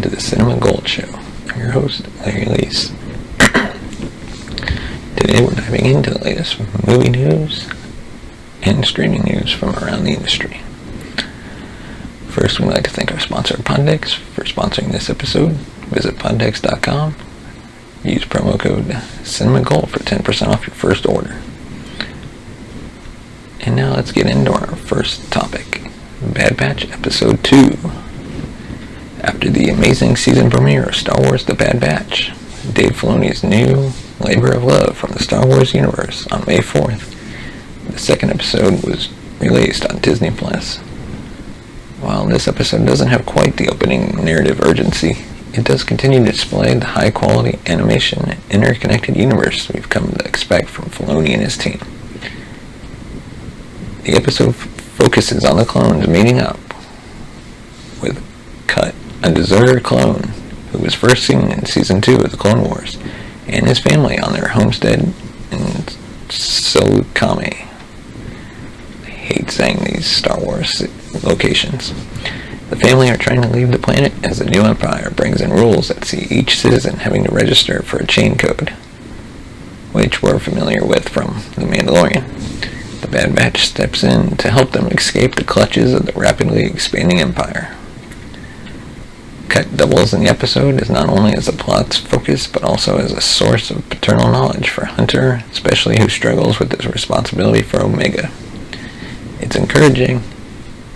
to the Cinema Gold Show. I'm your host, Larry Leese. Today we're diving into the latest movie news and streaming news from around the industry. First, we'd like to thank our sponsor, Poddex, for sponsoring this episode. Visit poddex.com. Use promo code CinemaGold for 10% off your first order. And now let's get into our first topic, Bad Batch Episode 2. After the amazing season premiere of Star Wars The Bad Batch, Dave Filoni's new labor of love from the Star Wars universe on May 4th, the second episode was released on Disney+. While this episode doesn't have quite the opening narrative urgency, it does continue to display the high-quality animation and interconnected universe we've come to expect from Filoni and his team. The episode focuses on the clones meeting up with Cut, a deserter clone who was first seen in Season 2 of the Clone Wars, and his family on their homestead in Silkame. I hate saying these Star Wars locations. The family are trying to leave the planet as the new Empire brings in rules that see each citizen having to register for a chain code, which we're familiar with from The Mandalorian. The Bad Batch steps in to help them escape the clutches of the rapidly expanding Empire. Cut doubles in the episode as not only as a plot's focus, but also as a source of paternal knowledge for Hunter, especially who struggles with his responsibility for Omega. It's encouraging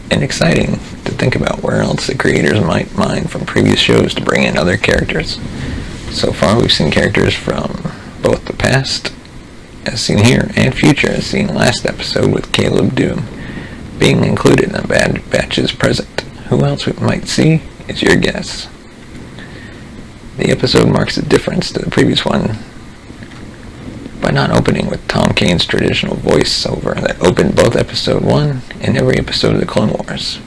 and exciting to think about where else the creators might mine from previous shows to bring in other characters. So far we've seen characters from both the past, as seen here, and future, as seen last episode with Caleb Doom being included in the Bad Batch's present. Who else we might see is your guess. The episode marks a difference to the previous one by not opening with Tom Kane's traditional voiceover that opened both episode 1 and every episode of the Clone Wars.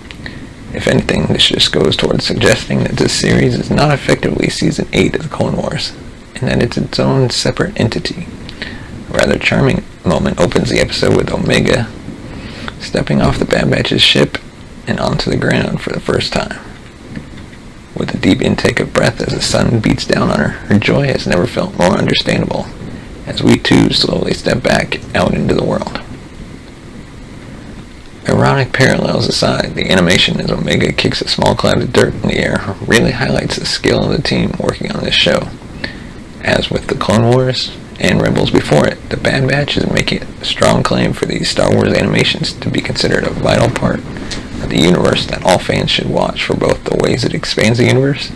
If anything, this just goes towards suggesting that this series is not effectively Season 8 of the Clone Wars, and that it's its own separate entity. A rather charming moment opens the episode with Omega stepping off the Bad Batch's ship and onto the ground for the first time. With a deep intake of breath as the sun beats down on her, her joy has never felt more understandable, as we too slowly step back out into the world. Ironic parallels aside, the animation as Omega kicks a small cloud of dirt in the air really highlights the skill of the team working on this show. As with the Clone Wars and Rebels before it, the Bad Batch is making a strong claim for these Star Wars animations to be considered a vital part of the universe that all fans should watch for both the ways it expands the universe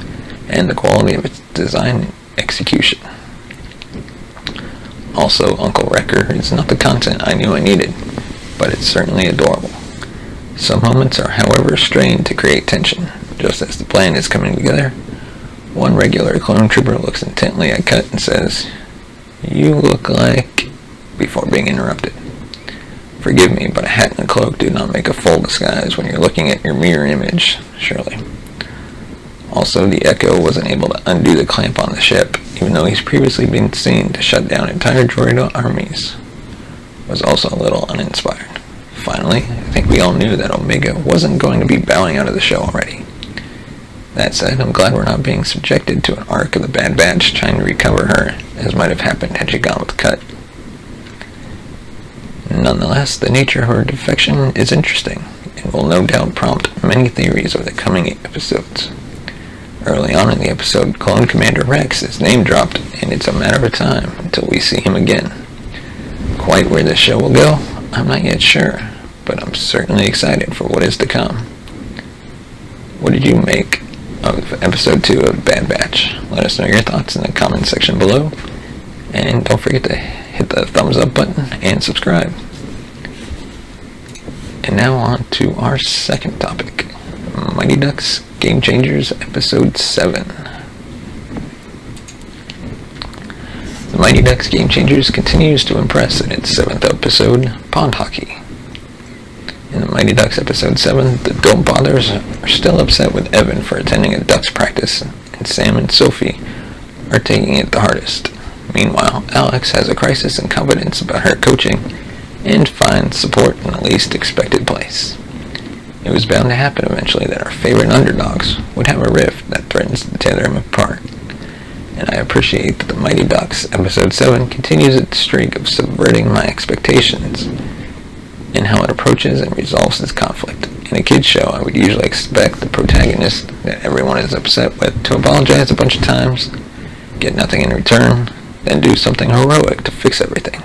and the quality of its design and execution. Also, Uncle Wrecker is not the content I knew I needed, but it's certainly adorable. Some moments are, however, strained to create tension. Just as the plan is coming together, one regular clone trooper looks intently at Cut and says, "You look like," before being interrupted. Forgive me, but a hat and a cloak do not make a full disguise when you're looking at your mirror image, surely. Also, the Echo wasn't able to undo the clamp on the ship, even though he's previously been seen to shut down entire droid armies. Was also a little uninspired. Finally, I think we all knew that Omega wasn't going to be bowing out of the show already. That said, I'm glad we're not being subjected to an arc of the Bad Batch trying to recover her, as might have happened had she gone with Cut. Nonetheless, the nature of her defection is interesting, and will no doubt prompt many theories over the coming episodes. Early on in the episode, Clone Commander Rex is name-dropped, and it's a matter of time until we see him again. Quite where this show will go, I'm not yet sure, but I'm certainly excited for what is to come. What did you make of Episode 2 of Bad Batch? Let us know your thoughts in the comment section below, and don't forget to hit the thumbs up button and subscribe. And now on to our second topic, Mighty Ducks Game Changers Episode 7. The Mighty Ducks Game Changers continues to impress in its 7th episode, Pond Hockey. In the Mighty Ducks Episode 7, the Don't Bothers are still upset with Evan for attending a Ducks practice, and Sam and Sophie are taking it the hardest. Meanwhile, Alex has a crisis in confidence about her coaching and finds support in the least expected place. It was bound to happen eventually that our favorite underdogs would have a rift that threatens to tear them apart. And I appreciate that The Mighty Ducks Episode 7 continues its streak of subverting my expectations in how it approaches and resolves this conflict. In a kids show, I would usually expect the protagonist that everyone is upset with to apologize a bunch of times, get nothing in return, then do something heroic to fix everything.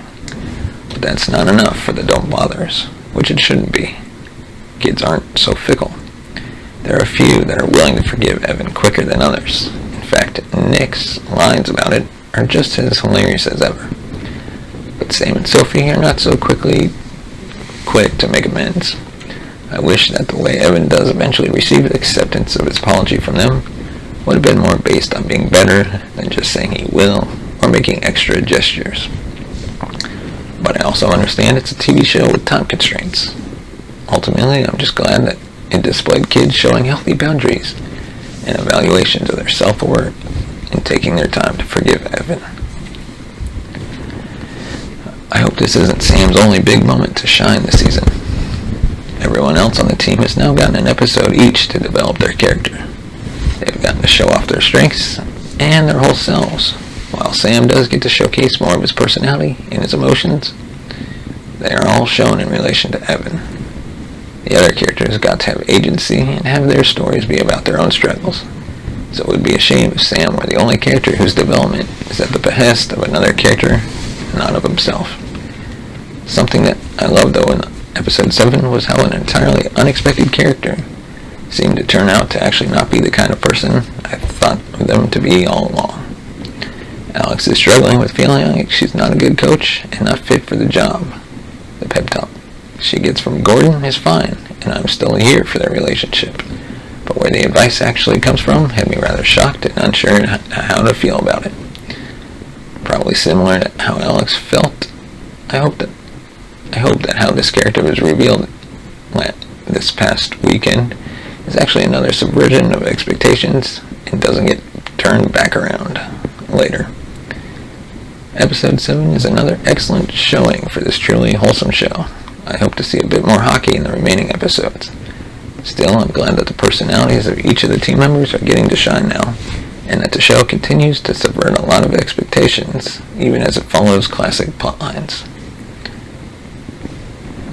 But that's not enough for the don't bothers, which it shouldn't be. Kids aren't so fickle. There are a few that are willing to forgive Evan quicker than others. In fact, Nick's lines about it are just as hilarious as ever. But Sam and Sophie are not so quick to make amends. I wish that the way Evan does eventually receive acceptance of his apology from them would have been more based on being better than just saying he will or making extra gestures. But I also understand it's a TV show with time constraints. Ultimately, I'm just glad that it displayed kids showing healthy boundaries and evaluations of their self-worth and taking their time to forgive Evan. I hope this isn't Sam's only big moment to shine this season. Everyone else on the team has now gotten an episode each to develop their character. They've gotten to show off their strengths and their whole selves. While Sam does get to showcase more of his personality and his emotions, they are all shown in relation to Evan. The other characters got to have agency and have their stories be about their own struggles. So it would be a shame if Sam were the only character whose development is at the behest of another character, not of himself. Something that I loved though in Episode 7 was how an entirely unexpected character seemed to turn out to actually not be the kind of person I thought of them to be all along. Alex is struggling with feeling like she's not a good coach and not fit for the job. The pep talk she gets from Gordon is fine, and I'm still here for their relationship. But where the advice actually comes from had me rather shocked and unsure how to feel about it. Probably similar to how Alex felt. I hope that how this character was revealed this past weekend is actually another subversion of expectations and doesn't get turned back around later. Episode 7 is another excellent showing for this truly wholesome show. I hope to see a bit more hockey in the remaining episodes. Still, I'm glad that the personalities of each of the team members are getting to shine now, and that the show continues to subvert a lot of expectations, even as it follows classic plotlines.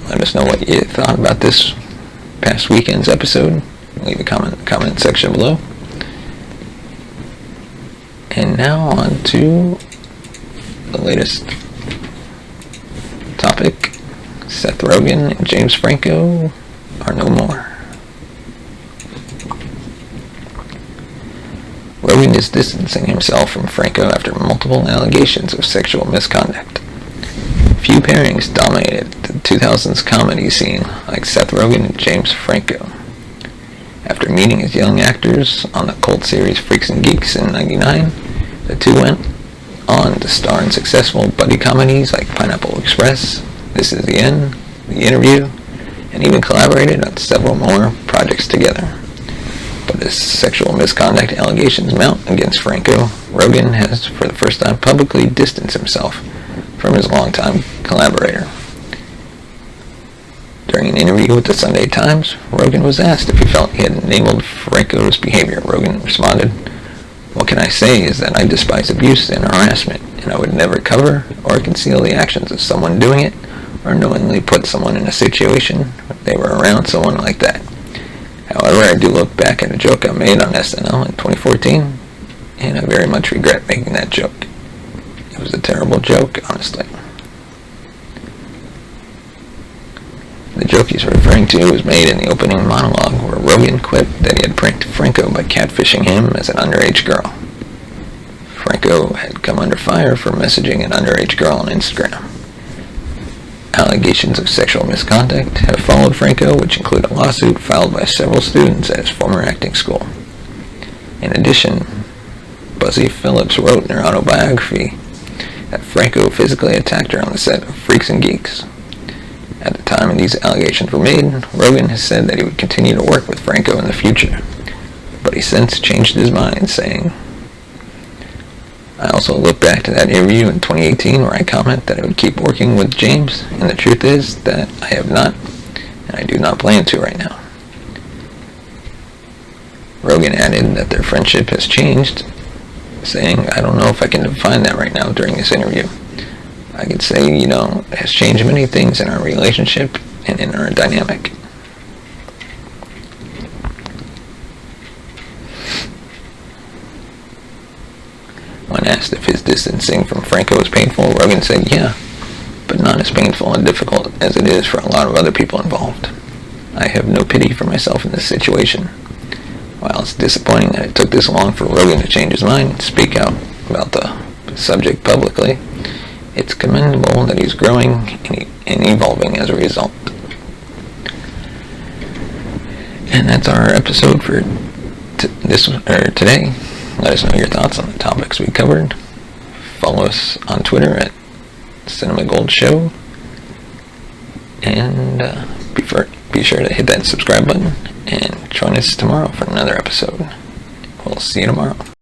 Let us know what you thought about this past weekend's episode. Leave a comment in the comment section below. And now on to the latest topic. Seth Rogen and James Franco are no more. Rogen is distancing himself from Franco after multiple allegations of sexual misconduct. Few pairings dominated the 2000s comedy scene like Seth Rogen and James Franco. After meeting as young actors on the cult series Freaks and Geeks in '99, the two went on to star in successful buddy comedies like Pineapple Express, This Is the End, The Interview, and even collaborated on several more projects together. But as sexual misconduct allegations mount against Franco, Rogen has, for the first time, publicly distanced himself from his longtime collaborator. During an interview with the Sunday Times, Rogen was asked if he felt he had enabled Franco's behavior. Rogen responded, "What can I say is that I despise abuse and harassment, and I would never cover or conceal the actions of someone doing it or knowingly put someone in a situation where they were around someone like that. However, I do look back at a joke I made on SNL in 2014, and I very much regret making that joke. It was a terrible joke, honestly." The joke he's referring to was made in the opening monologue where Rogen quipped that he had pranked Franco by catfishing him as an underage girl. Franco had come under fire for messaging an underage girl on Instagram. Allegations of sexual misconduct have followed Franco, which include a lawsuit filed by several students at his former acting school. In addition, Buzzy Phillips wrote in her autobiography that Franco physically attacked her on the set of Freaks and Geeks. At the time these allegations were made, Rogen has said that he would continue to work with Franco in the future, but he since changed his mind, saying, "I also look back to that interview in 2018 where I comment that I would keep working with James, and the truth is that I have not, and I do not plan to right now." Rogen added that their friendship has changed, saying, "I don't know if I can define that right now during this interview. I could say, it has changed many things in our relationship and in our dynamic." When asked if his distancing from Franco was painful, Rogen said, "Yeah, but not as painful and difficult as it is for a lot of other people involved. I have no pity for myself in this situation. While it's disappointing that it took this long for Rogen to change his mind and speak out about the subject publicly, it's commendable that he's growing and evolving as a result." And that's our episode for today. Let us know your thoughts on the topics we covered. Follow us on Twitter at Cinema Gold Show, and be sure to hit that subscribe button and join us tomorrow for another episode. We'll see you tomorrow.